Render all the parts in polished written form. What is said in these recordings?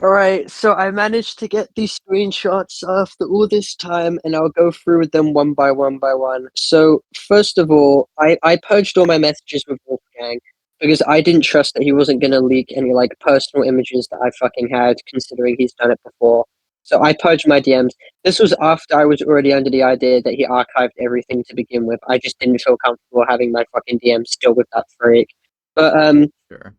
Alright, so I managed to get these screenshots after all this time, and I'll go through them one by one by one. So, first of all, I purged all my messages with Wolfgang because I didn't trust that he wasn't gonna leak any, like, personal images that I fucking had, considering he's done it before. So I purged my DMs. This was after I was already under the idea that he archived everything to begin with. I just didn't feel comfortable having my fucking DMs still with that freak. But, Sure.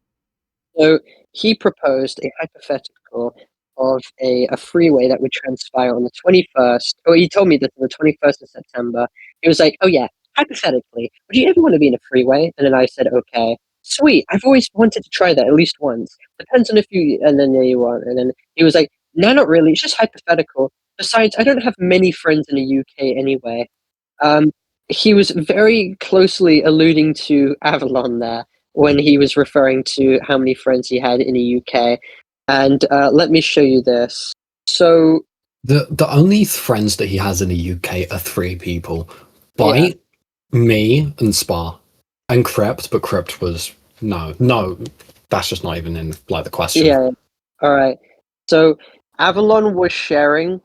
so he proposed a hypothetical of a freeway that would transpire on the 21st. Or he told me this on the 21st of September. He was like, "Oh yeah, hypothetically, would you ever want to be in a freeway?" And then I said, "Okay, sweet. I've always wanted to try that at least once. Depends on if you." And then there you are. And then he was like, "No, not really. It's just hypothetical. Besides, I don't have many friends in the UK anyway." Um, he was very closely alluding to Avalon there when he was referring to how many friends he had in the UK. And let me show you this. So, The only friends that he has in the UK are three people: yeah, Bite, me, and Spa, and Crypt. But Crypt was no. That's just not even in like the question. yeah. All right. So, Avalon was sharing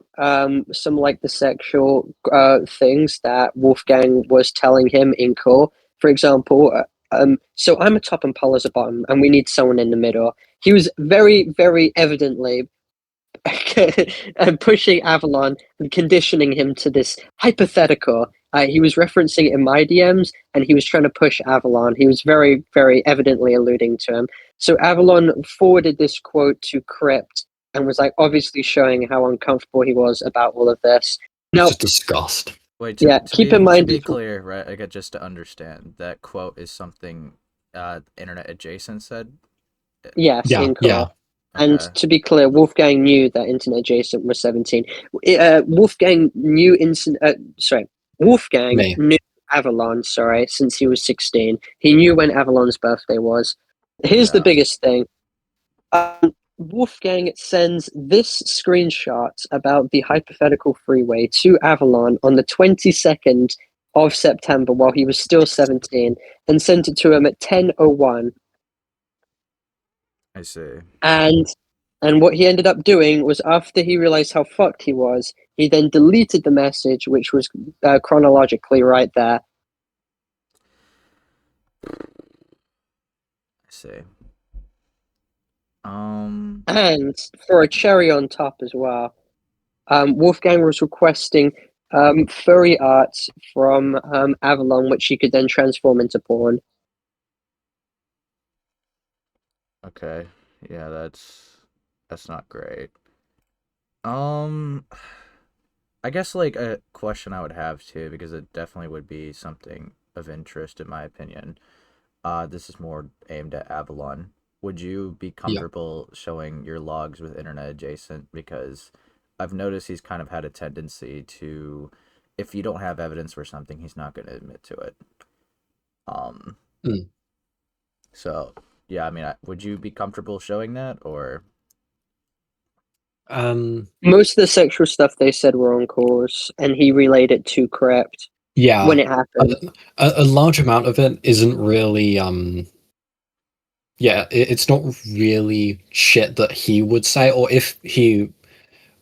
some like the sexual things that Wolfgang was telling him in call. For example, so I'm a top and Parlo's a bottom, and we need someone in the middle. He was very, very evidently and pushing Avalon and conditioning him to this hypothetical. He was referencing it in my DMs, and he was trying to push Avalon. He was very, very evidently alluding to him. So Avalon forwarded this quote to Crypt and was like obviously showing how uncomfortable he was about all of this. Now, Just disgust. Wait, yeah, keep in to mind, be clear, right? I got just to understand that quote is something internet adjacent said. yes, Yeah, in yeah. core. And Okay. to be clear, Wolfgang knew that Internet Adjacent was 17. Wolfgang knew Wolfgang Me. knew Avalon, sorry, since he was 16. He knew when Avalon's birthday was. Here's the Yeah. biggest thing. Wolfgang sends this screenshot about the hypothetical freeway to Avalon on the 22nd of September while he was still 17 and sent it to him at 10:01. I see. And what he ended up doing was after he realized how fucked he was, he then deleted the message, which was chronologically right there. I see. And for a cherry on top as well, Wolfgang was requesting furry arts from Avalon, which he could then transform into porn. Okay. Yeah, that's not great. Um, I guess like a question I would have too, because it definitely would be something of interest in my opinion. This is more aimed at Avalon. Would you be Yeah. comfortable showing your logs with internet adjacent? Because I've noticed he's kind of had a tendency to, if you don't have evidence for something, he's not going to admit to it. Um, Mm. so yeah, I mean, would you be comfortable showing that, or? Most of the sexual stuff they said were on course, and he relayed it to Crypt Yeah. when it happened. A large amount of it isn't really yeah, it's not really shit that he would say, or if he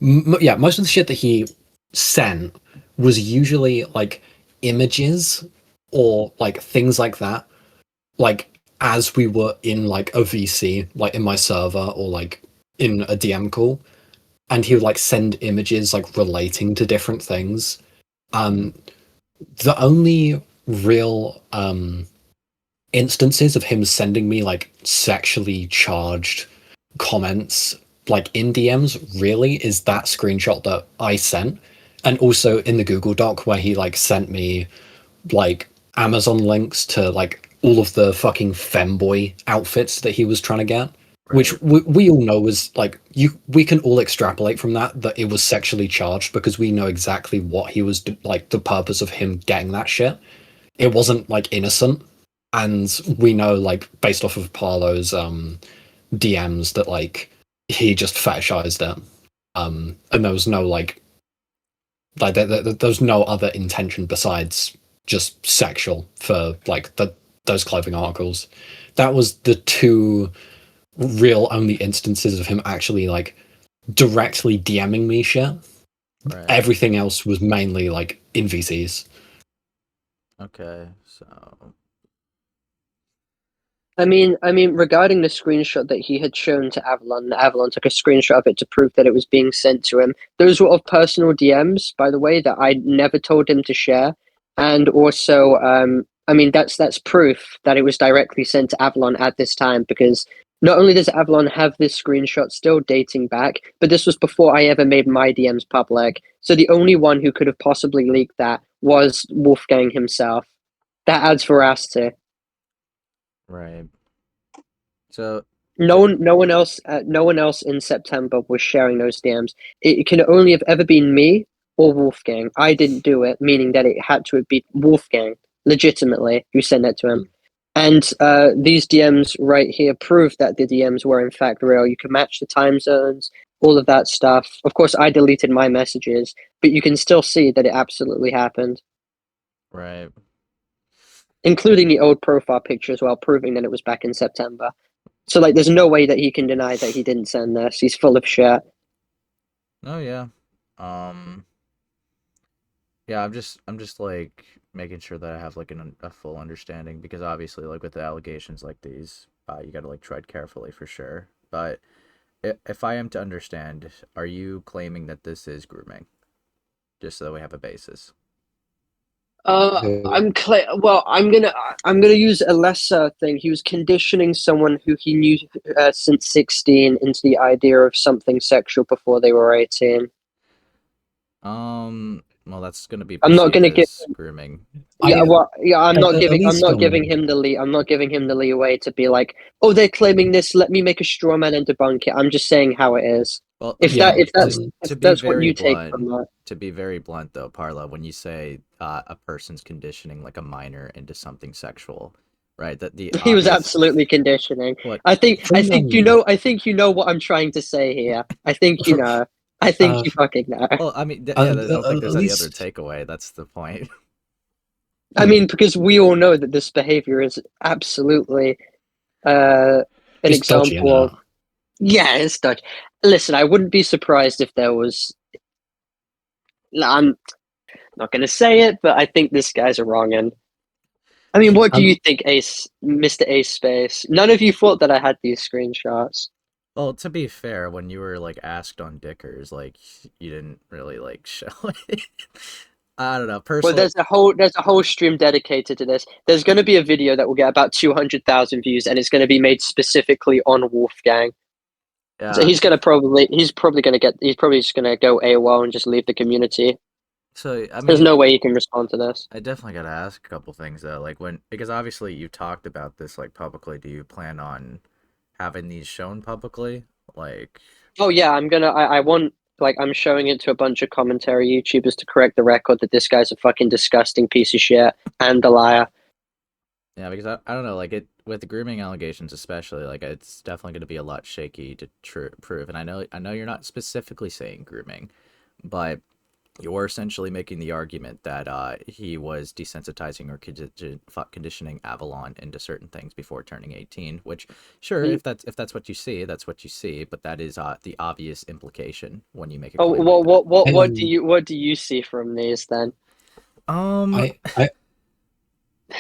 yeah, most of the shit that he sent was usually like images or like things like that, like as we were in like a VC, like in my server or like in a DM call, and he would like send images like relating to different things. um the only real instances of him sending me like sexually charged comments like in DMs really is that screenshot that I sent, and also in the Google Doc where he like sent me like Amazon links to like all of the fucking femboy outfits that he was trying to get, which Right. we all know was like we can all extrapolate from that it was sexually charged because we know exactly what he was like the purpose of him getting that shit. It wasn't like innocent, and we know like based off of Parlo's DMs that like he just fetishized it, and there was no like there was no other intention besides just sexual for like those clothing articles. That was the two real only instances of him actually like directly DMing me shit. Right. Everything else was mainly like in VCs. Okay. So. I mean, regarding the screenshot that he had shown to Avalon, Avalon took a screenshot of it to prove that it was being sent to him. Those were of personal DMs, by the way, that I never told him to share. And also, I mean, that's proof that it was directly sent to Avalon at this time, because not only does Avalon have this screenshot still dating back, but this was before I ever made my DMs public. So the only one who could have possibly leaked that was Wolfgang himself. That adds veracity. Right. So. No one else in September was sharing those DMs. It can only have ever been me or Wolfgang. I didn't do it, meaning that it had to have been Wolfgang, legitimately, who sent that to him. And these DMs right here prove that the DMs were in fact real. You can match the time zones, all of that stuff. Of course, I deleted my messages, but you can still see that it absolutely happened, Right. including the old profile picture as well, proving that it was back in September. So, like, there's no way that he can deny that he didn't send this. He's full of shit. Oh yeah. Yeah, I'm just like making sure that I have like a full understanding, because obviously like with the allegations like these, you got to like tread carefully for sure. But if I am to understand, are you claiming that this is grooming? Just so that we have a basis. Well, I'm gonna use a lesser thing. He was conditioning someone who he knew since 16 into the idea of something sexual before they were 18. Well, that's gonna be I'm not perceived gonna give. as grooming. Yeah, well, yeah, I'm not At giving. I'm least not giving him the lead. I'm not giving him the leeway to be like, "Oh, they're claiming this. Let me make a straw man and debunk it." I'm just saying how it is. Well, If yeah, to be that's what very you take from blunt, that, though, Parlo, when you say a person's conditioning like a minor into something sexual, right? That the he was obvious absolutely conditioning. what from, I think you know what I'm trying to say here. I think you from know. I think you fucking know. well, I mean, yeah, I don't think there's at any other least takeaway. That's the point. I mean, because we all know that this behavior is absolutely an it's dodgy, example innit? of, yeah, it's Dutch. Listen, I wouldn't be surprised if there was. I'm not going to say it, but I think this guy's a wrong end. I mean, what do you think, Ace, Mr. Ace Space? None of you thought that I had these screenshots. Well, to be fair, when you were like asked on Dickers, like you didn't really like show it. I don't know. Well, Personally, there's a whole stream dedicated to this. There's going to be a video that will get about 200,000 views, and it's going to be made specifically on Wolfgang. So yeah. he's probably just going to go AWOL and just leave the community. So I There's mean, no way he can respond to this. I definitely gotta ask a couple things though. Like because obviously you talked about this like publicly. Do you plan on having these shown publicly? Like, Oh yeah, I want, like, I'm showing it to a bunch of commentary YouTubers to correct the record that this guy's a fucking disgusting piece of shit and a liar. yeah, because I don't know, like it with the grooming allegations especially, like it's definitely gonna be a lot shaky to prove. And I know you're not specifically saying grooming, but you're essentially making the argument that he was desensitizing or conditioning Avalon into certain things before turning 18. Which, sure, He- if that's what you see, that's what you see. But that is the obvious implication when you make a Oh, claim like what do you see from these then? that. I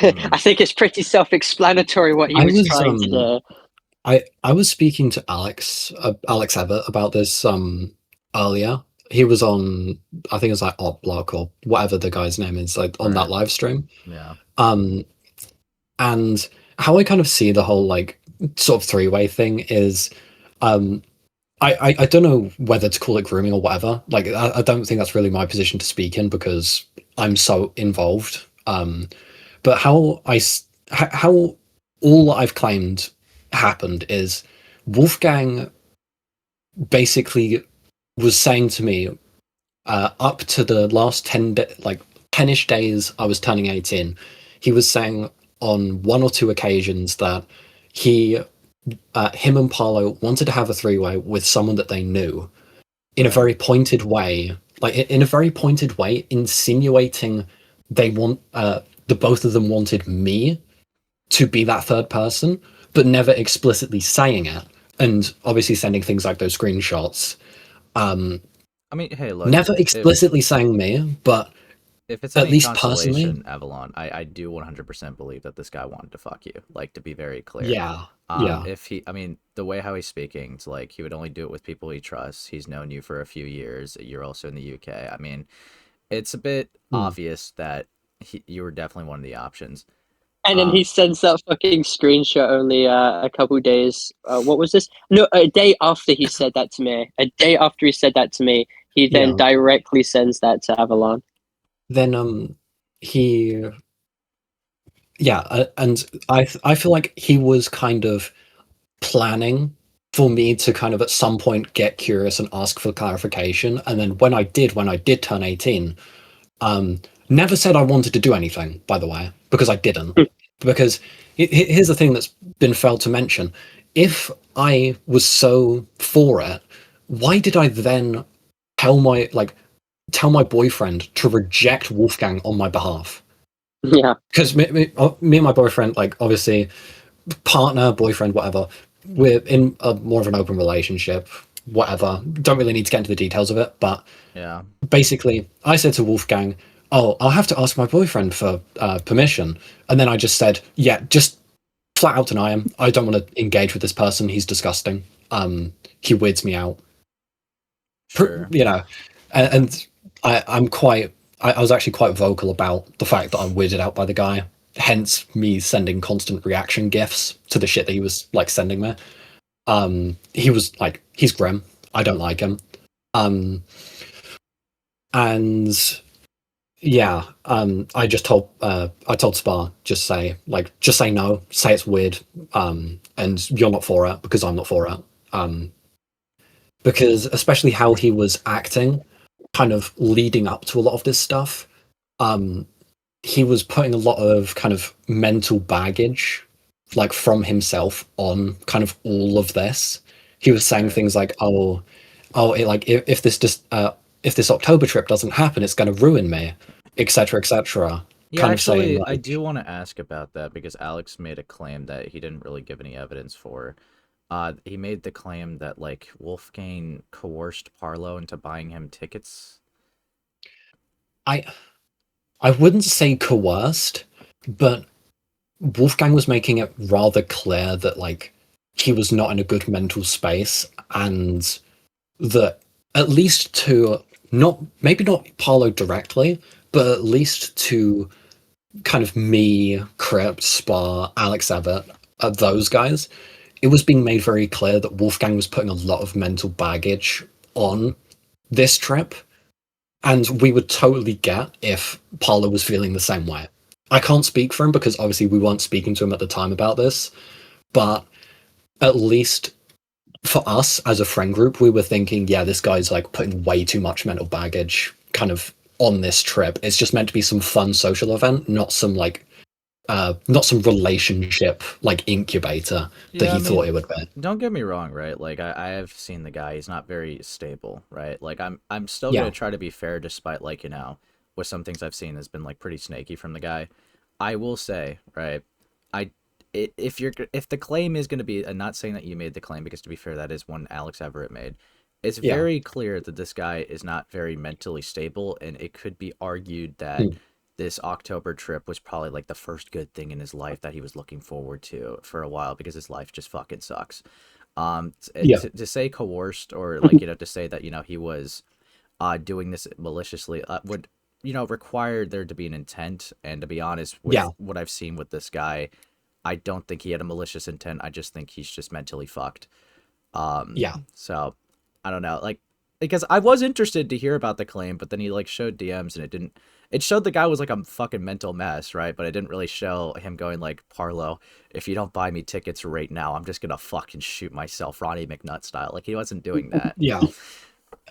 I think it's pretty self-explanatory what he I was was trying to do. I was speaking to Alex Abbott about this earlier. He was on, I think it was like Op Block or whatever the guy's name is, like on that Right. live stream. Yeah. And how I kind of see the whole like sort of three-way thing is um I don't know whether to call it grooming or whatever. Like I don't think that's really my position to speak in because I'm so involved. But how all I've claimed happened is Wolfgang basically was saying to me up to the last 10ish days I was turning 18, he was saying on one or two occasions that him and Parlo wanted to have a three-way with someone that they knew in a Right. very pointed way, like in a very pointed way, insinuating they want the both of them wanted me to be that third person, but never explicitly saying it. And obviously sending things like those screenshots. Um, I mean, hey, look, never if explicitly saying me, but it's at any least personally, consolation, Avalon, I do 100% believe that this guy wanted to fuck you. Like, to be very clear. yeah, yeah, If he, I mean, the way how he's speaking, it's like he would only do it with people he trusts. He's known you for a few years. You're also in the UK. I mean, it's a bit mm, obvious that you were definitely one of the options. And then Uh, he sends that fucking screenshot only a couple days. What was this? No, a day after he said that to me. A day after he said that to me, he then yeah. directly sends that to Avalon. Then he yeah, and I feel like he was kind of planning for me to kind of at some point get curious and ask for clarification. And then when I did turn 18, never said I wanted to do anything, by the way, because I didn't. Because here's the thing that's been failed to mention. If I was so for it, why did I then tell my boyfriend to reject Wolfgang on my behalf? Yeah. Because me and my boyfriend, like, obviously, partner, boyfriend, whatever, we're in a more of an open relationship, whatever. Don't really need to get into the details of it, but yeah. basically, I said to Wolfgang, "Oh, I'll have to ask my boyfriend for permission," and then I just said, "Yeah, just flat out deny him. I don't want to engage with this person. He's disgusting. He weirds me out." Sure. You know, and I'm quite. I was actually quite vocal about the fact that I'm weirded out by the guy. Hence, me sending constant reaction gifs to the shit that he was like sending me. He was like, he's grim. I don't like him. Um, and yeah, I told Spa, just say no, say it's weird, and you're not for it because I'm not for it. Because especially how he was acting, kind of leading up to a lot of this stuff, um, he was putting a lot of kind of mental baggage, like from himself, on kind of all of this. He was saying Right. things like, like if this just if this October trip doesn't happen, it's going to ruin me, etc., etc. Yeah, Kind of saying actually, I like, do want to ask about that because Alex made a claim that he didn't really give any evidence for. He made the claim that like Wolfgang coerced Parlo into buying him tickets. I I wouldn't say coerced, but Wolfgang was making it rather clear that like he was not in a good mental space, and that at least to not maybe not Parlo directly, but at least to kind of me, Crip, Spa, Alex Everett, those guys, it was being made very clear that Wolfgang was putting a lot of mental baggage on this trip, and we would totally get if Parlo was feeling the same way. I can't speak for him because obviously we weren't speaking to him at the time about this, but at least for us as a friend group, we were thinking, yeah, this guy's like putting way too much mental baggage kind of on this trip. It's just meant to be some fun social event, not some relationship like incubator that Yeah, I he thought mean, it would be. don't get me wrong, right? Like I have seen the guy, he's not very stable, right? Like I'm still gonna Yeah. try to be fair despite like, with some things I've seen has been like pretty snaky from the guy. I will say, right, I if the claim is gonna be, and not saying that you made the claim because to be fair, that is one Alex Everett made. It's Yeah. very clear that this guy is not very mentally stable, and it could be argued that Mm. this October trip was probably like the first good thing in his life that he was looking forward to for a while because his life just fucking sucks. Yeah. To say coerced or like to say that he was doing this maliciously would require there to be an intent. And to be honest, Yeah. with what I've seen with this guy, I don't think he had a malicious intent. I just think he's just mentally fucked. Yeah. So I don't know, like, because I was interested to hear about the claim, but then he like showed DMs and it didn't. It showed the guy was like a fucking mental mess, right? But it didn't really show him going like, Parlo, if you don't buy me tickets right now, I'm just gonna fucking shoot myself, Ronnie McNutt style. Like he wasn't doing that. Yeah.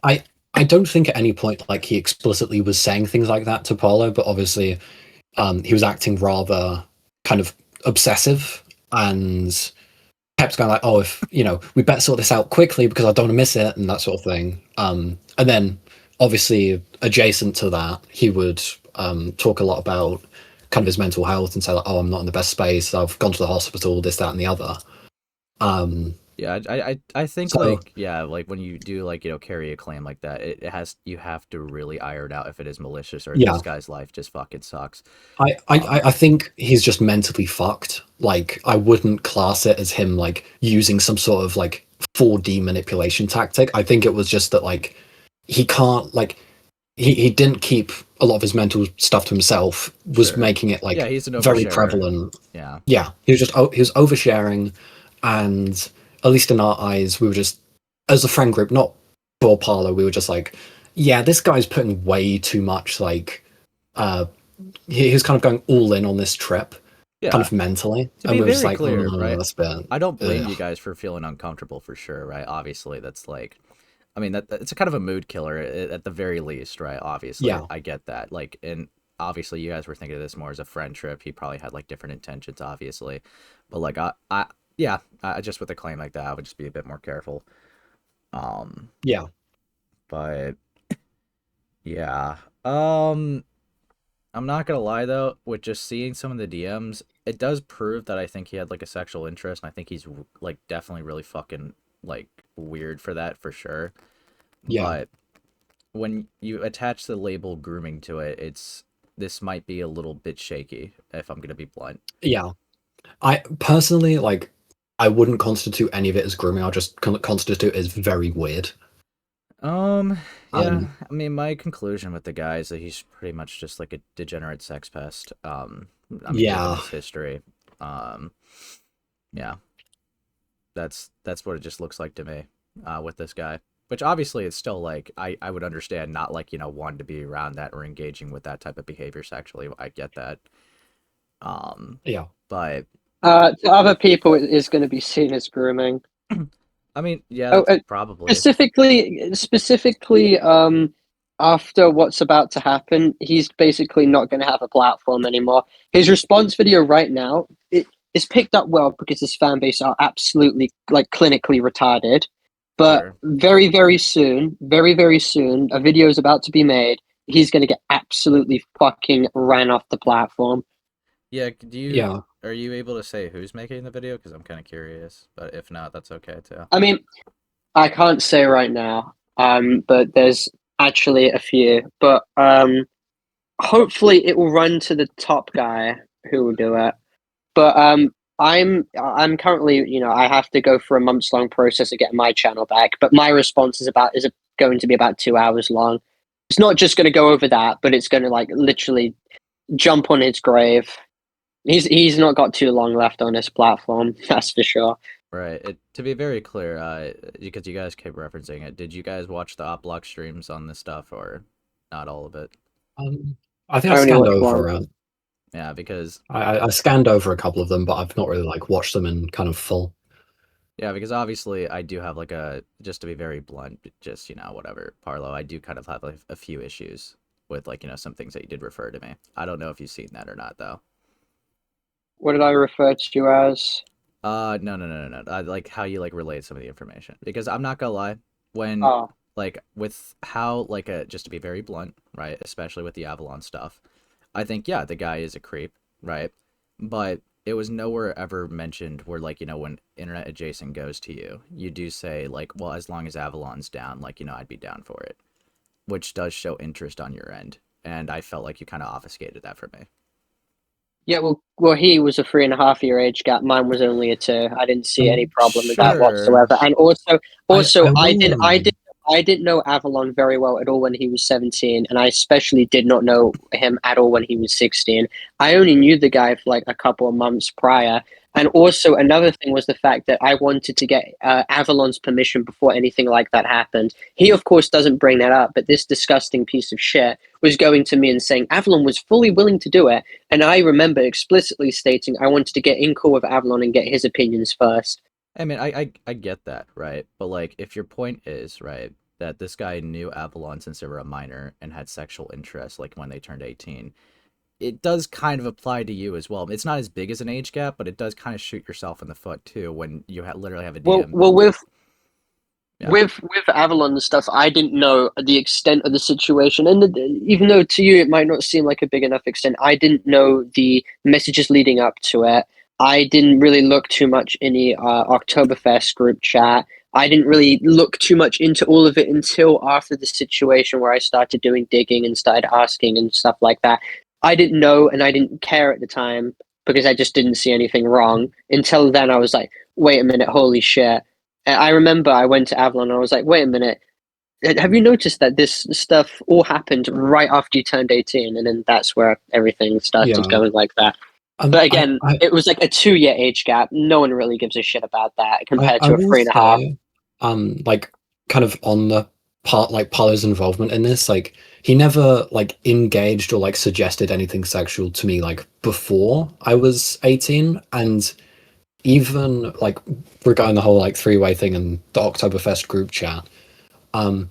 I I don't think at any point like he explicitly was saying things like that to Paulo, but obviously he was acting rather kind of obsessive and kept going like, oh, if we better sort this out quickly because I don't want to miss it and that sort of thing. And then obviously adjacent to that, he would talk a lot about kind of his mental health and say like, oh, I'm not in the best space. I've gone to the hospital, this, that, and the other. Yeah, I think So like when you do like carry a claim like that, it has you have to really iron out if it is malicious or if yeah, this guy's life just fucking sucks. I think he's just mentally fucked. Like, I wouldn't class it as him like using some sort of like 4D manipulation tactic. I think it was just that like he can't like he didn't keep a lot of his mental stuff to himself, was Sure. making it Yeah, like he's an very oversharer. prevalent. Yeah. Yeah, he was oversharing, and at least in our eyes, we were just, as a friend group, not for Parlo, we were just like, yeah, this guy's putting way too much like uh he was kind of going all in on this trip, kind Yeah. of mentally, To and be we were just very like, clear, oh, right? that's a bit. I don't blame you Ugh. guys for feeling uncomfortable for sure, right? Obviously, that's like, I mean, that it's a kind of a mood killer at the very least, right? Obviously, Yeah, I get that. Like, and obviously, you guys were thinking of this more as a friend trip. He probably had like different intentions, obviously, but like, yeah, just with a claim like that, I would just be a bit more careful. Um, yeah, but yeah, um, I'm not gonna lie though, with just seeing some of the DMs, it does prove that I think he had like a sexual interest, and I think he's like definitely really fucking like weird for that for sure. yeah, But when you attach the label grooming to it, it's this might be a little bit shaky if I'm gonna be blunt. yeah. I personally like. I wouldn't constitute any of it as grooming. I'll just constitute it as very weird. Yeah, Um, I mean, my conclusion with the guy is that he's pretty much just like a degenerate sex pest. I mean, given yeah, his history, um, yeah, that's what it just looks like to me, with this guy. Which obviously it's still like I would understand not like wanting to be around that or engaging with that type of behavior sexually. I get that. Um, yeah, but To other people, it is going to be seen as grooming. I mean, yeah, Oh, that's probably specifically, after what's about to happen, he's basically not going to have a platform anymore. His response video right now it is picked up well because his fan base are absolutely like clinically retarded. But sure. very, very soon, a video is about to be made. He's going to get absolutely fucking ran off the platform. Yeah, do you yeah. are you able to say who's making the video? Because I'm kind of curious, but if not, that's okay too. I mean, I can't say right now, but there's actually a few. But hopefully it will run to the top guy who will do it. But I'm currently, I have to go through a months long process of getting my channel back. But my response is going to be about 2 hours long. It's not just going to go over that, but it's going to like literally jump on his grave. He's not got too long left on this platform, that's for sure. Right. To be very clear, because you guys keep referencing it, did you guys watch the Oplock streams on this stuff or not all of it? Um, I think I I only scanned watched one. over. Yeah, because I scanned over a couple of them, but I've not really like watched them in kind of full. obviously I do have like just to be very blunt, just whatever, Parlo, I do kind of have like a few issues with like some things that you did refer to me. I don't know if you've seen that or not though. What did I refer to you as? No, no, no, no, no. Like how you like relate some of the information because I'm not gonna lie, when Oh, like with how like just to be very blunt, right? Especially with the Avalon stuff, I think yeah, the guy is a creep, right? But it was nowhere ever mentioned where like when internet adjacent goes to you, you do say like, well, as long as Avalon's down, like I'd be down for it, which does show interest on your end, and I felt like you kind of obfuscated that for me. yeah. Well, he was a 3.5 year age gap. Mine was only a 2. I didn't see any problem with that Sure. whatsoever. And I also, will. I didn't know Avalon very well at all when he was 17, and I especially did not know him at all when he was 16. I only knew the guy for like a couple of months prior. And also, another thing was the fact that I wanted to get Avalon's permission before anything like that happened. He, of course, doesn't bring that up, but this disgusting piece of shit was going to me and saying Avalon was fully willing to do it. And I remember explicitly stating I wanted to get in call with Avalon and get his opinions first. I mean, I get that, right? But like, if your point is right that this guy knew Avalon since they were a minor and had sexual interest, like when they turned 18, it does kind of apply to you as well. It's not as big as an age gap, but it does kind of shoot yourself in the foot too when you literally have a DM. Well, Yeah, with Avalon and stuff, I didn't know the extent of the situation, and even though to you it might not seem like a big enough extent, I didn't know the messages leading up to it. I didn't really look too much in the Oktoberfest group chat. I didn't really look too much into all of it until after the situation where I started doing digging and started asking and stuff like that. I didn't know and I didn't care at the time because I just didn't see anything wrong. Until then, I was like, wait a minute, holy shit. And I remember I went to Avalon and I was like, wait a minute, have you noticed that this stuff all happened right after you turned 18? And then that's where everything started Yeah. going like that. But again, it was like a 2-year age gap. No one really gives a shit about that compared I to a will 3.5. say, like kind of on the part like Parlo's involvement in this, like he never like engaged or like suggested anything sexual to me like before I was 18, and even like regarding the whole like three-way thing and the Oktoberfest group chat. Um,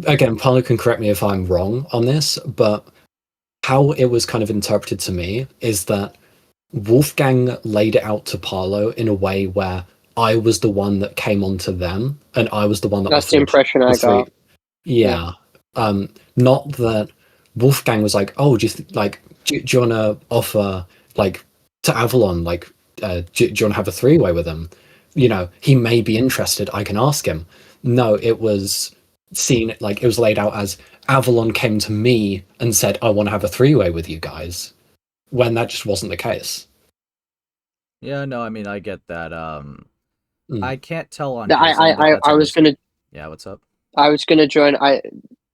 again, Parlo can correct me if I'm wrong on this, but how it was kind of interpreted to me is that Wolfgang laid it out to Parlo in a way where I was the one that came onto them, and I was the one that That's the offered impression the I three. got. Yeah. Not that Wolfgang was like, oh, do you want to offer like to Avalon, like, do you want to have a three-way with him? You know, he may be interested. I can ask him. No, it was seen like it was laid out as Avalon came to me and said, I want to have a three-way with you guys, when that just wasn't the case. Yeah, no, I mean, I get that. Mm. I can't tell on I, his end if I, that's I a was mis. gonna Yeah, what's up? I was gonna join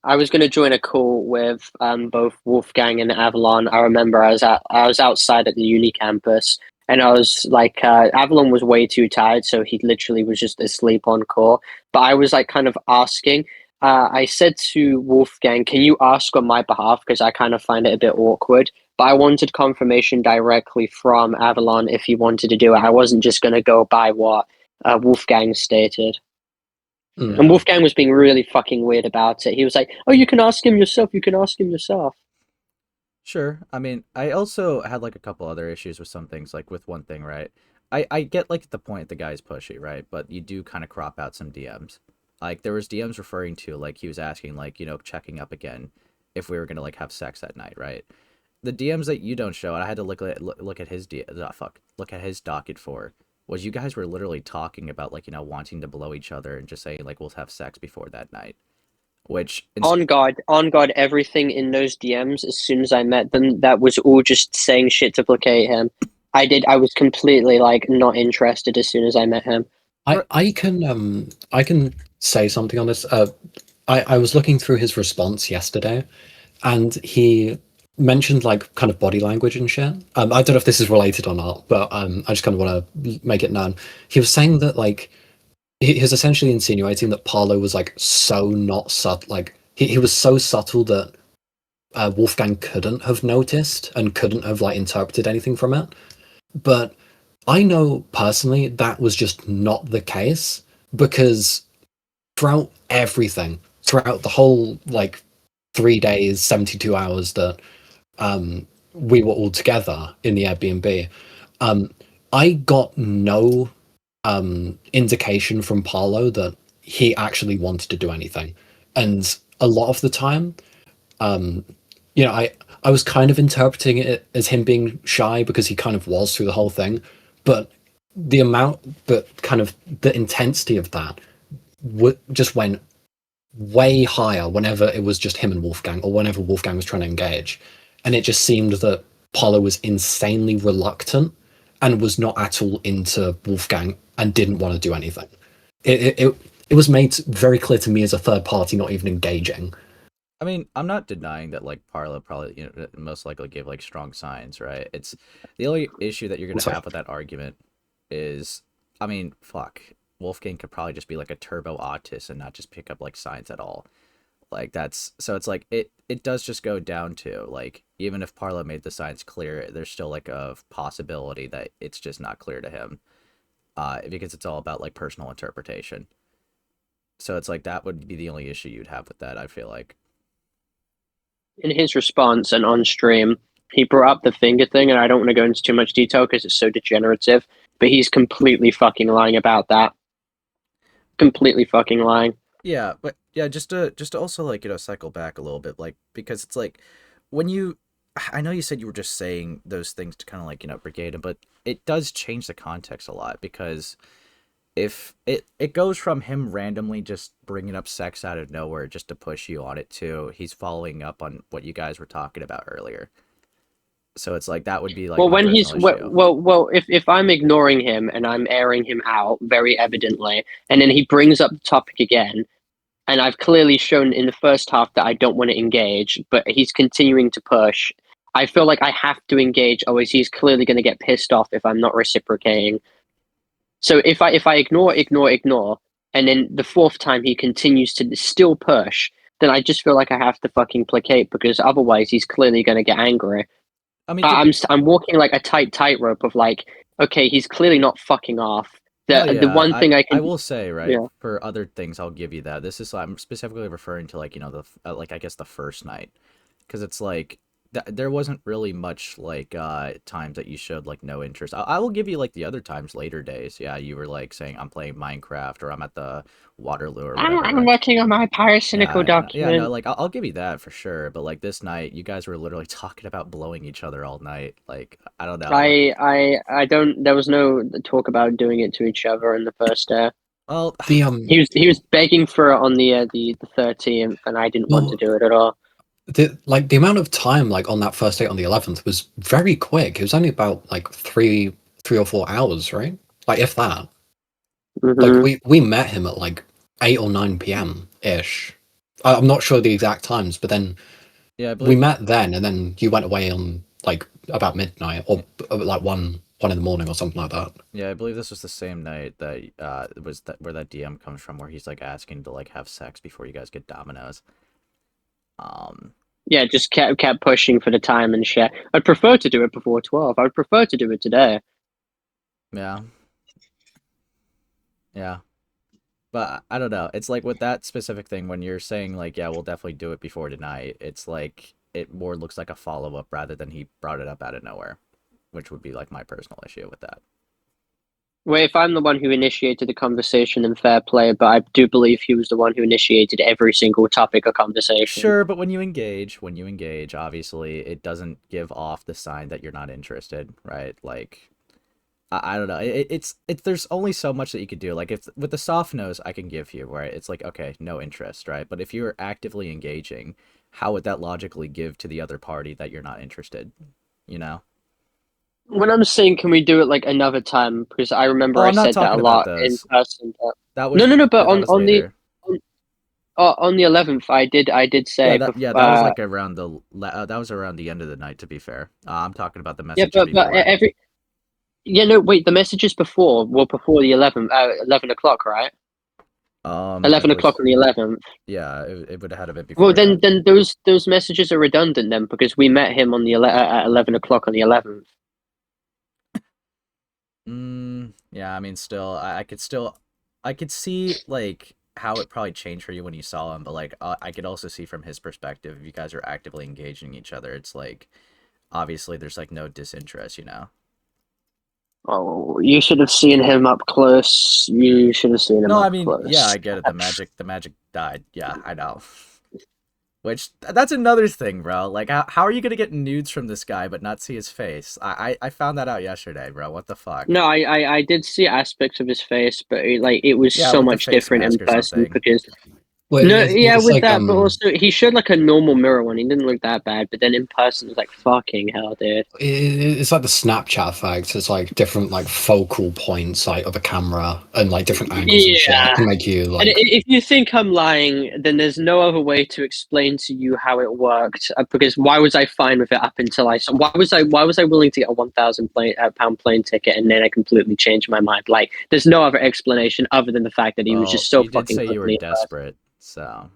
I was gonna join a call with both Wolfgang and Avalon. I remember I was outside at the uni campus and I was like Avalon was way too tired, so he literally was just asleep on call. But I was like kind of asking. I said to Wolfgang, "Can you ask on my behalf? Because I kind of find it a bit awkward." But I wanted confirmation directly from Avalon if he wanted to do it. I wasn't just going to go by what Wolfgang stated. Mm. And Yeah. Wolfgang was being really fucking weird about it. He was like, "Oh, you can ask him yourself. You can ask him yourself." Sure. I mean, I also had like a couple other issues with some things, like with one thing, right? I get like the point the guy's pushy, right? But you do kind of crop out some DMs. Like there was DMs referring to like he was asking like, checking up again if we were gonna like have sex that night, right? The DMs that you don't show, and I had to look at his look at his docket for was you guys were literally talking about like, wanting to blow each other and just saying like we'll have sex before that night. Which On God, everything in those DMs. As soon as I met them, that was all just saying shit to placate him. I was completely like not interested as soon as I met him. I can say something on this. I was looking through his response yesterday, and he mentioned like kind of body language and shit. I don't know if this is related or not, but I just kind of want to make it known. He was saying that like he was essentially insinuating that Parlo was like so not subtle, like he was so subtle that Wolfgang couldn't have noticed and couldn't have like interpreted anything from it. But I know personally that was just not the case, because throughout everything, throughout the whole like 3 days, 72 hours that we were all together in the Airbnb, um, I got no indication from Parlo that he actually wanted to do anything. And a lot of the time, um, I was kind of interpreting it as him being shy because he kind of was through the whole thing, but the intensity of that just went way higher whenever it was just him and Wolfgang, or whenever Wolfgang was trying to engage. And it just seemed that Paulo was insanely reluctant and was not at all into Wolfgang and didn't want to do anything. It was made very clear to me as a third party not even engaging. I mean, I'm not denying that like Parlo probably most likely gave like strong signs, right? It's the only issue that you're gonna Sorry. have with that argument is, I mean, fuck, Wolfgang could probably just be like a turbo autist and not just pick up like signs at all. Like that's so it's like it does just go down to like even if Parlo made the signs clear, there's still like a possibility that it's just not clear to him, because it's all about like personal interpretation. So it's like that would be the only issue you'd have with that. I feel like. In his response and on stream, he brought up the finger thing, and I don't want to go into too much detail because it's so degenerative. But he's completely fucking lying about that. Completely fucking lying. Yeah, but yeah, just to also like cycle back a little bit, like because it's like when you I know you said you were just saying those things to kind of like, brigade him, but it does change the context a lot because if it goes from him randomly just bringing up sex out of nowhere just to push you on it to he's following up on what you guys were talking about earlier. So it's like that would be like Well, my when personal issue. if I'm ignoring him and I'm airing him out very evidently, and then he brings up the topic again, and I've clearly shown in the first half that I don't want to engage, but he's continuing to push. I feel like I have to engage, otherwise he's clearly going to get pissed off if I'm not reciprocating. So if I ignore, and then the fourth time he continues to still push, then I just feel like I have to fucking placate because otherwise he's clearly going to get angry. I mean, I'm walking like a tightrope of like, okay, he's clearly not fucking off. no, The yeah, one thing I I can, will say, right, yeah, for other things, I'll give you that. This is I'm specifically referring to like like I guess the first night, because it's like there wasn't really much like times that you showed like no interest. I will give you like the other times later days. Yeah, you were like saying I'm playing Minecraft or I'm at the Waterloo or whatever. I'm Like working on my pyrocynical yeah, no, document. like I'll give you that for sure. But like this night, you guys were literally talking about blowing each other all night. Like I don't know. I don't. There was no talk about doing it to each other in the first day. Well, The He was begging for it on the 13th, and I didn't want to well, do it at all. the amount of time like on that first date on the 11th was very quick. It was only about like three or 4 hours, right? Like if that. Like Hmm. we met him at like 8 or 9 p.m. ish. I'm not sure the exact times, but then yeah, I we believe. met then, and then you went away on like about midnight or like one in the morning or something like that. Yeah, I believe this was the same night that was that where that DM comes from, where he's like asking to like have sex before you guys get Domino's. Um, Yeah, just kept pushing for the time and shit. I'd prefer to do it before 12. I would prefer to do it today. yeah, yeah, but I don't know. It's like with that specific thing, when you're saying like, yeah, we'll definitely do it before tonight. It's like it more looks like a follow up rather than he brought it up out of nowhere, which would be like my personal issue with that. Well, if I'm the one who initiated the conversation, then fair play, but I do believe he was the one who initiated every single topic of conversation. Sure, but when you engage, obviously it doesn't give off the sign that you're not interested, right? Like I don't know. It's there's only so much that you could do. Like if with the soft nose, I can give you right. It's like okay, no interest, right? But if you're actively engaging, how would that logically give to the other party that you're not interested? You know? When I'm saying, can we do it like another time? Because I remember Oh, I I'm not said that a talking about lot in those. person. But... That No, was no, no. But that on was later. on, on the 11th, I did Yeah, say, that was like around that was around the end of the night. To be fair, I'm talking about the yeah, messages but before. every yeah, no, wait. The messages before were before the 11th, 11 o'clock, right? It 11 o'clock was on the 11th. yeah, it would have had a bit Well, before then, that. then those messages are redundant then because we met him on at 11 o'clock on the 11th. Yeah, I mean, still, I could see like how it probably changed for you when you saw him, but like I could also see from his perspective, if you guys are actively engaging each other, it's like obviously there's like no disinterest, you know. Oh, you should have seen him up close. You should have seen him No, I up mean, yeah, close. I get it. The magic died. Yeah, I know. Which that's another thing, bro. Like, how are you gonna get nudes from this guy but not see his face? I found that out yesterday, bro. What the fuck? No, I did see aspects of his face, but it was Yeah, so with the much face different in mask or person something. because Well, no, yeah, it's with like that, but also he showed like a normal mirror one. He didn't look that bad, but then in person, it was like fucking hell, dude. it's like the Snapchat effect. It's like different like focal points like of a camera and like different angles and shit Yeah. can make you And like if you think I'm lying, then there's no other way to explain to you how it worked. Because why was I fine with it up until I saw? Why was I willing to get a £1,000 plane ticket and then I completely changed my mind? Like, there's no other explanation other than the fact that he was Well, just so you did fucking say you were ugly in person. desperate, so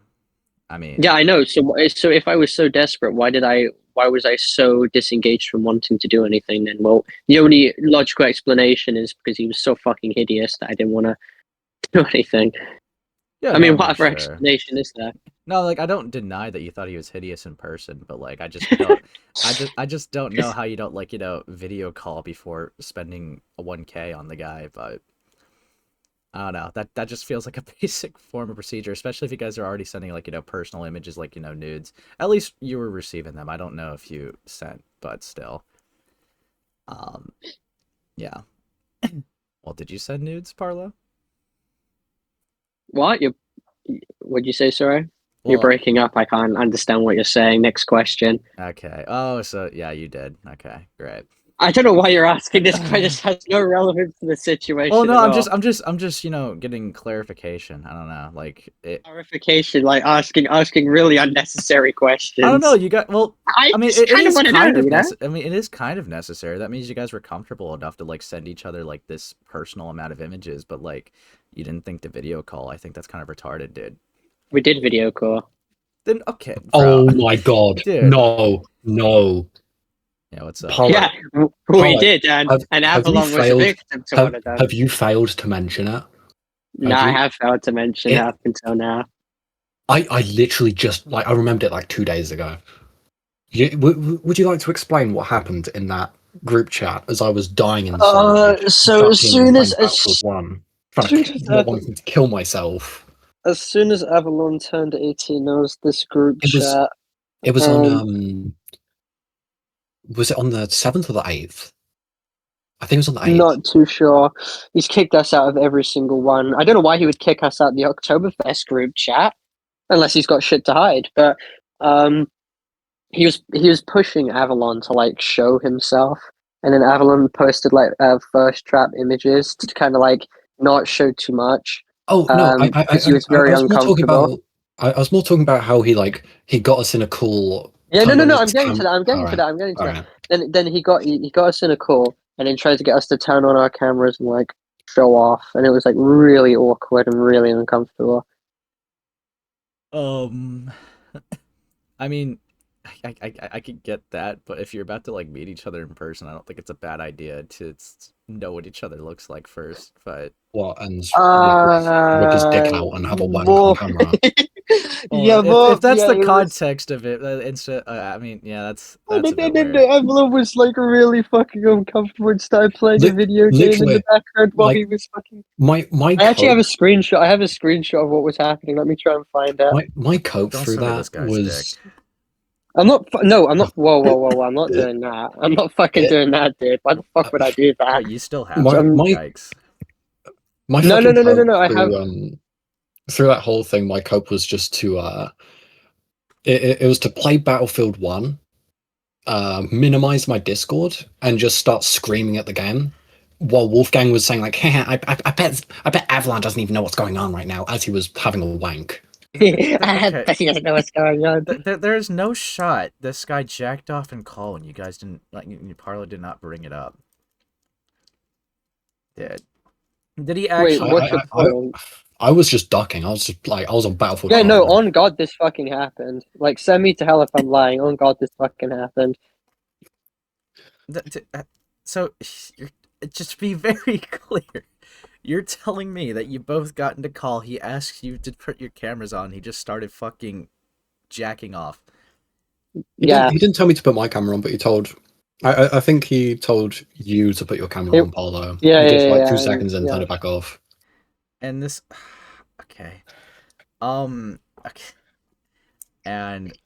I Yeah, mean, I know. So if I was so desperate, Why was I so disengaged from wanting to do anything? Then, well, the only logical explanation is because he was so fucking hideous that I didn't want to do anything. yeah, I no, mean, I mean, what other sure. explanation is there? No, like I don't deny that you thought he was hideous in person, but like I just don't, I just don't know how you don't like video call before spending a 1K on the guy, but I don't know. That just feels like a basic form of procedure, especially if you guys are already sending like, personal images like, nudes. At least you were receiving them. I don't know if you sent, but still. Um, yeah. Well, did you send nudes, Parlo? What? What'd you say, sorry? You're Well, breaking up. I can't understand what you're saying. Next question. okay. Oh, so yeah, you did. Okay, great. I don't know why you're asking this question. This has no relevance to the situation Well, no, at I'm all. just, getting clarification. I don't know, like it. Clarification, like asking really unnecessary I don't know. questions. You got well. I I mean, just it kind of is want to know, kind of you know? I mean, it is kind of necessary. That means you guys were comfortable enough to like send each other like this personal amount of images, but like you didn't think to video call. I think that's kind of retarded, dude. We did video call. Then okay, bro, Oh my god. dude. No, no. Yeah, what's up? Parlo, Yeah, we Parlo, did, and have you Avalon was a failed? victim to Have, one of them. have you failed to mention it? No, Have I you? have failed to mention it It, up until now. I literally just like I remembered it like 2 days ago. Would you like to explain what happened in that group chat as I was dying inside, So ducking and playing Battlefield 1, trying to soon as not wanting to kill myself? as soon as Avalon turned 18, there was this group It was chat. it was on Um, was it on the 7th or the 8th? I think it was on the 8th. Not too sure. He's kicked us out of every single one. I don't know why he would kick us out of the Oktoberfest group chat, unless he's got shit to hide. But um, he was pushing Avalon to like show himself, and then Avalon posted like first trap images to kind of like not show too much, Oh no, because he was I very was more talking uncomfortable. about I was more talking about how he got us in a call, Yeah, no, turned no, on no. his I'm getting to cam. that. I'm All getting to right, that. I'm getting to all that. right. Then he got us in a call, and then tried to get us to turn on our cameras and like show off, and it was like really awkward and really uncomfortable. Um, I mean, I could get that, but if you're about to like meet each other in person, I don't think it's a bad idea to know what each other looks like first. But What, and rip his dick out and have a wank on More. camera? Yeah, if more. that's Yeah, the it was. context of it, I mean, yeah, And that's a bit then weird. Evelyn was like really fucking uncomfortable and started playing a Li- video game in the Literally, background while like he was fucking. my I actually have cope, a screenshot. I have a screenshot of what was happening. Let me try and find it. my cope Don't through send me this that guy's dick. was I'm not. No, I'm not. Whoa, whoa, whoa, whoa! I'm not doing that. I'm not fucking it, doing that, dude. Why the fuck would I do that? Wait, you still have my it? Um, my Yikes. my no, no, fucking no, no, no, cope no. I have. through that whole thing. My cope was just to it was to play Battlefield 1, minimize my Discord, and just start screaming at the game. While Wolfgang was saying like, hey, I bet Avalon doesn't even know what's going on right now, as he was having a wank. Okay, He doesn't know what's going on. there's no shot this guy jacked off in call and you guys didn't like. Parlo did not bring it up. Did he Wait, actually? what's your point? I was just ducking. I was just like I was on Battlefield Yeah, no, 5. on God, this fucking happened. Like, send me to hell if I'm lying. On God, this fucking happened. So, you're, just to be very clear, you're telling me that you both got into call. He asked you to put your cameras on. He just started fucking jacking off. Yeah, He didn't tell me to put my camera on, but he told. I think he told you to put your camera on, Parlo. yeah, He did for yeah, like yeah, 2 seconds and yeah. turned it back off. And this, okay, okay. And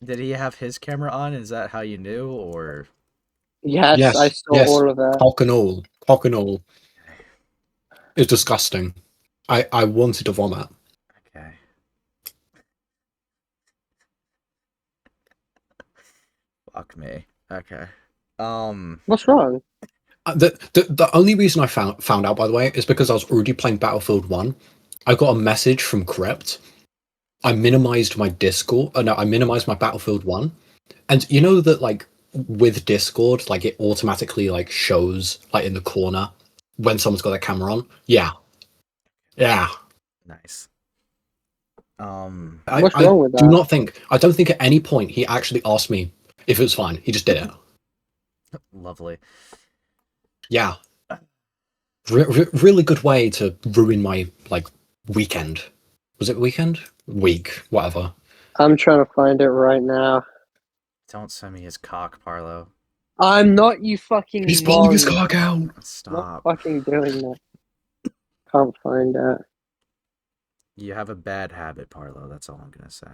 did he have his camera on? Is that how you knew, or? Yes, I saw Yes, all of it. cock and all. It's disgusting. I wanted to vomit. Okay. Fuck me. Okay. What's wrong? The only reason I found out, by the way, is because I was already playing Battlefield 1. I got a message from Crypt. I minimized my Discord. No, I minimized my Battlefield 1. And you know that like with Discord, like it automatically like shows like in the corner when someone's got their camera on. Yeah. Yeah. Nice. What's wrong with that? I don't think at any point he actually asked me if it was fine. He just did it. Lovely. Yeah. Really good way to ruin my like weekend. Was it weekend? Week, whatever. I'm trying to find it right now. Don't send me his cock, Parlo. I'm not, you fucking He's pulling his mong. cock out. Not Stop. fucking doing that. Can't find it. You have a bad habit, Parlo. That's all I'm gonna say.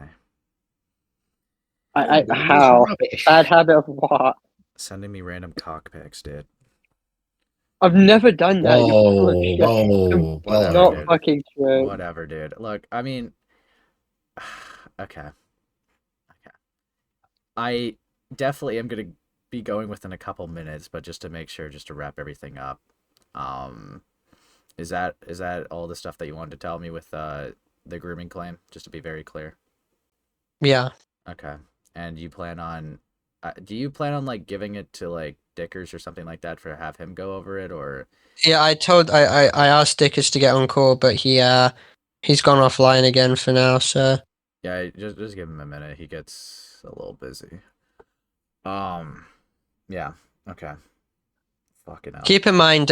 How? Rubbish. Bad habit of what? Sending me random cock pics, dude. I've never done that. You're full of Whoa, shit. whoa, Whatever, Not dude. fucking true. Whatever, dude. Look, I mean, okay. I definitely am gonna be going within a couple minutes, but just to make sure, just to wrap everything up, um, is that all the stuff that you wanted to tell me with the grooming claim? Just to be very clear. Yeah. Okay. And you plan on, do you plan on like giving it to like Dickers or something like that for have him go over it, or? Yeah, I asked Dickers to get on call, but he's gone offline again for now, so Yeah, just give him a minute. He gets a little busy. Yeah. Okay. Fucking hell. keep in mind,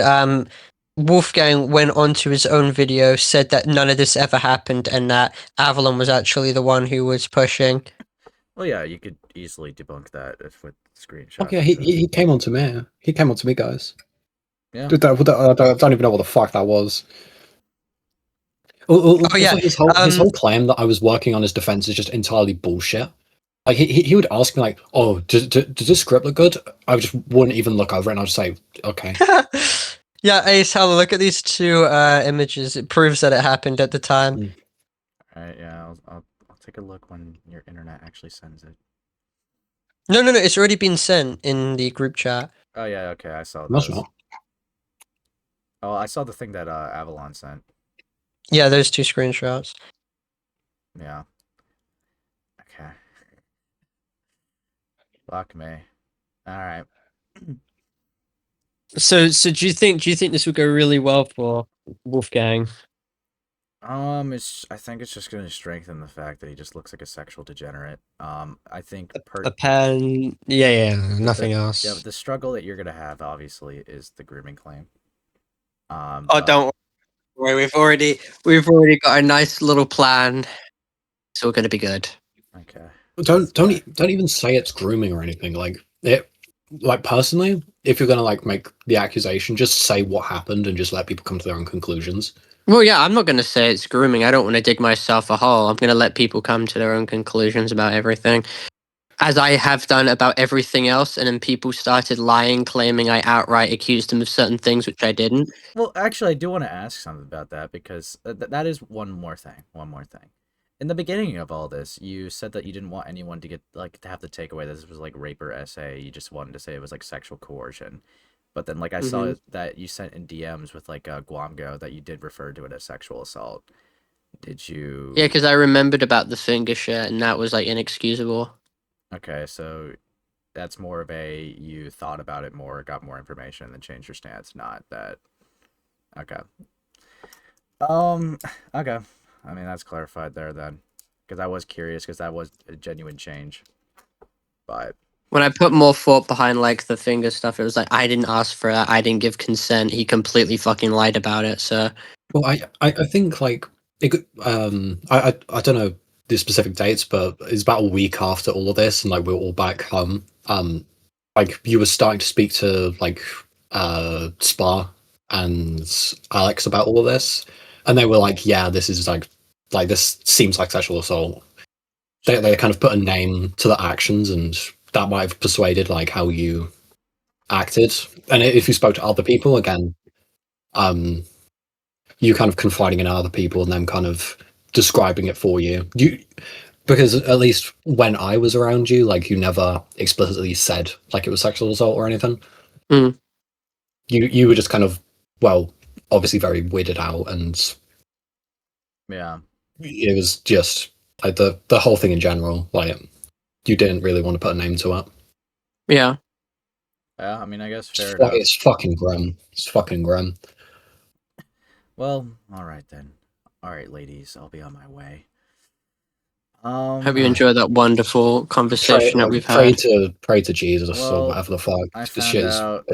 Wolfgang went onto his own video, said that none of this ever happened and that Avalon was actually the one who was pushing. Well, yeah, you could easily debunk that if with screenshots. Okay, he came on to me. He came on to me, guys. Yeah. Dude, I don't even know what the fuck that was. Also, yeah, his whole claim that I was working on his defense is just entirely bullshit. Like he would ask me like, "Oh, does this script look good?" I just wouldn't even look over it, and I'd just say, "Okay." Yeah, Ace, have a look at these two images. It proves that it happened at the time. Alright, yeah, I'll take a look when your internet actually sends it. No, it's already been sent in the group chat. Oh yeah, okay, I saw No, it's those. not. Oh, I saw the thing that Avalon sent. Yeah, those two screenshots. Yeah. Okay. Fuck me. Alright. So do you think this would go really well for Wolfgang? I think it's just going to strengthen the fact that he just looks like a sexual degenerate. I think A pen, yeah, nothing else. Yeah, but the struggle that you're going to have obviously is the grooming claim. Oh, but- don't worry. We've already got a nice little plan. It's all going to be good. Okay. Don't even say it's grooming or anything. Like personally, if you're gonna like make the accusation, just say what happened and just let people come to their own conclusions. Well, yeah, I'm not going to say it's grooming. I don't want to dig myself a hole. I'm going to let people come to their own conclusions about everything, as I have done about everything else. And then people started lying, claiming I outright accused them of certain things, which I didn't. Well, actually, I do want to ask something about that because that is one more thing. In the beginning of all this, you said that you didn't want anyone to get like to have the takeaway that this was like rape or SA. You just wanted to say it was like sexual coercion. But then, like I saw that you sent in DMs with like Guamgo that you did refer to it as sexual assault. Did you? Yeah, because I remembered about the finger shit, and that was like inexcusable. Okay, so that's more of a you thought about it more, got more information, and then changed your stance. Not that. Okay. Okay. I mean, that's clarified there then, because I was curious because that was a genuine change. But When I put more thought behind like the finger stuff, it was like I didn't ask for that. I didn't give consent. He completely fucking lied about it. So Well, I think like I don't know the specific dates, but it's about a week after all of this, and like we're all back home. Like you were starting to speak to like Spa and Alex about all of this, and they were like, "Yeah, this is like this seems like sexual assault." They kind of put a name to the actions, and that might have persuaded like how you acted. And if you spoke to other people again, you kind of confiding in other people and them kind of describing it for you. Because at least when I was around you, like you never explicitly said like it was sexual assault or anything. Mm. You were just kind of, well, obviously very weirded out, and yeah, it was just like the whole thing in general. Like you didn't really want to put a name to it. yeah. I mean, I guess fair enough. It's fucking grim. It's fucking grim. Well, all right then. All right, ladies, I'll be on my way. Hope you enjoyed that wonderful conversation that we've pray had. to Jesus or Well, whatever the fuck. I This found shit is- out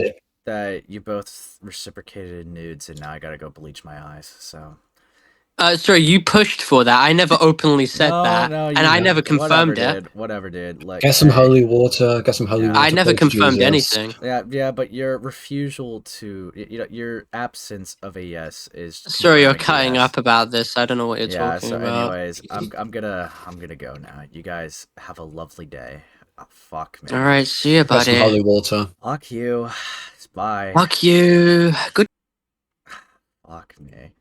that you both reciprocated in nudes, and now I gotta go bleach my eyes. So, Sorry, you pushed for that. I never openly said that, No, and I never confirmed it. Whatever, dude. Like, Get some hey, holy water. Get some holy Yeah. water. I never pray to confirmed Jesus. anything. Yeah, but your refusal to, your absence of a yes is Sorry, you're confirming the cutting yes. up about this. I don't know what you're Yeah. talking So, about. anyways, I'm gonna go now. You guys have a lovely day. Oh, fuck me. All right, see you, Get some buddy. holy water. Fuck you. Bye. Fuck you. Good. Fuck me.